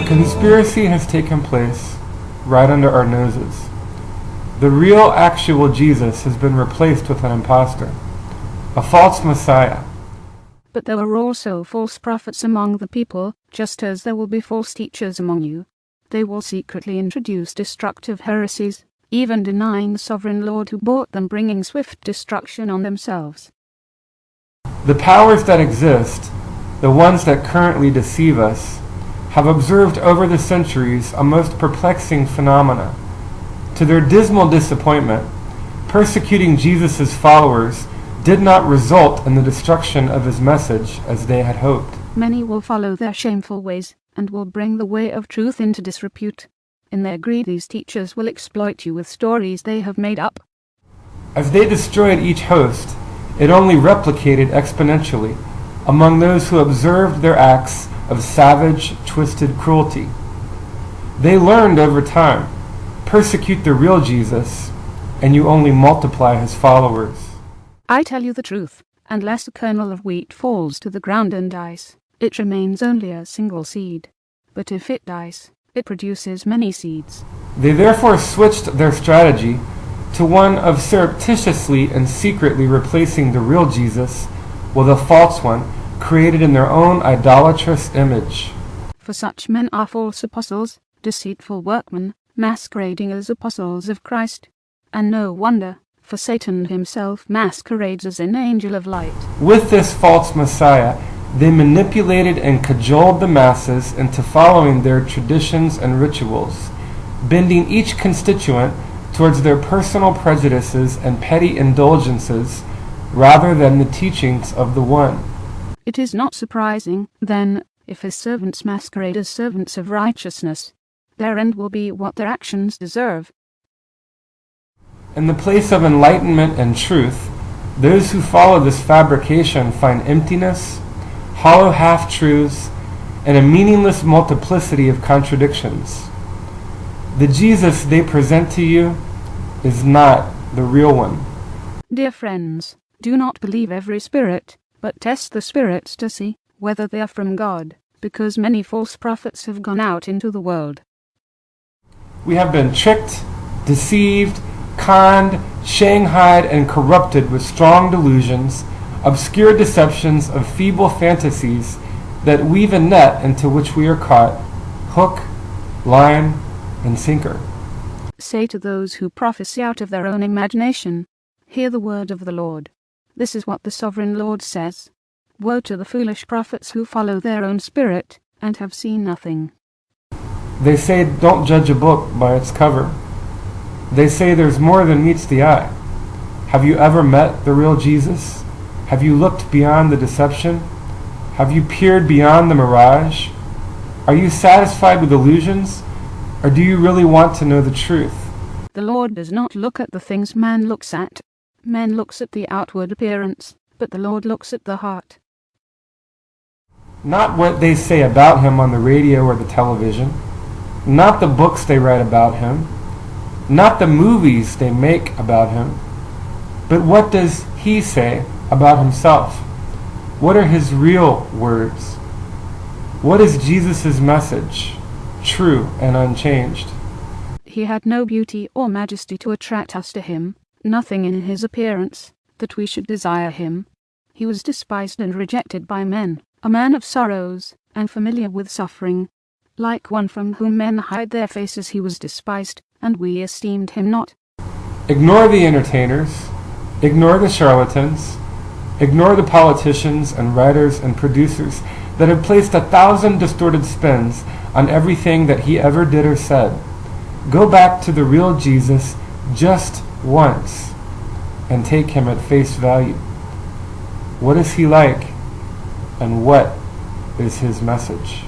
conspiracy has taken place right under our noses. The real, actual Jesus has been replaced with an impostor, a false Messiah. But there were also false prophets among the people, just as there will be false teachers among you. They will secretly introduce destructive heresies, even denying the sovereign Lord who bought them, bringing swift destruction on themselves. The powers that exist, the ones that currently deceive us, have observed over the centuries a most perplexing phenomena. To their dismal disappointment, persecuting Jesus' followers did not result in the destruction of his message as they had hoped. Many will follow their shameful ways, and will bring the way of truth into disrepute. In their greed, these teachers will exploit you with stories they have made up. As they destroyed each host, it only replicated exponentially among those who observed their acts of savage, twisted cruelty. They learned over time, persecute the real Jesus, and you only multiply his followers. I tell you the truth, unless a kernel of wheat falls to the ground and dies, it remains only a single seed. But if it dies, it produces many seeds. They therefore switched their strategy to one of surreptitiously and secretly replacing the real Jesus with a false one created in their own idolatrous image. For such men are false apostles, deceitful workmen, masquerading as apostles of Christ. And no wonder, for Satan himself masquerades as an angel of light. With this false Messiah, they manipulated and cajoled the masses into following their traditions and rituals, bending each constituent towards their personal prejudices and petty indulgences rather than the teachings of the one. It is not surprising, then, if his servants masquerade as servants of righteousness. Their end will be what their actions deserve. In the place of enlightenment and truth, those who follow this fabrication find emptiness, hollow half-truths, and a meaningless multiplicity of contradictions. The Jesus they present to you is not the real one. Dear friends, do not believe every spirit, but test the spirits to see whether they are from God, because many false prophets have gone out into the world. We have been tricked, deceived, conned, shanghaied, and corrupted with strong delusions, obscure deceptions of feeble fantasies that weave a net into which we are caught, hook, line, and sinker. Say to those who prophesy out of their own imagination, hear the word of the Lord. This is what the sovereign Lord says. Woe to the foolish prophets who follow their own spirit, and have seen nothing. They say don't judge a book by its cover. They say there's more than meets the eye. Have you ever met the real Jesus? Have you looked beyond the deception? Have you peered beyond the mirage? Are you satisfied with illusions? Or do you really want to know the truth? The Lord does not look at the things man looks at. Man looks at the outward appearance, but the Lord looks at the heart. Not what they say about him on the radio or the television. Not the books they write about him. Not the movies they make about him. But what does he say about himself? What are his real words? What is Jesus' message, true and unchanged? He had no beauty or majesty to attract us to him, nothing in his appearance, that we should desire him. He was despised and rejected by men, a man of sorrows, and familiar with suffering. Like one from whom men hide their faces, he was despised, and we esteemed him not. Ignore the entertainers, ignore the charlatans, ignore the politicians and writers and producers that have placed 1,000 distorted spins on everything that he ever did or said. Go back to the real Jesus just once and take him at face value. What is he like, and what is his message?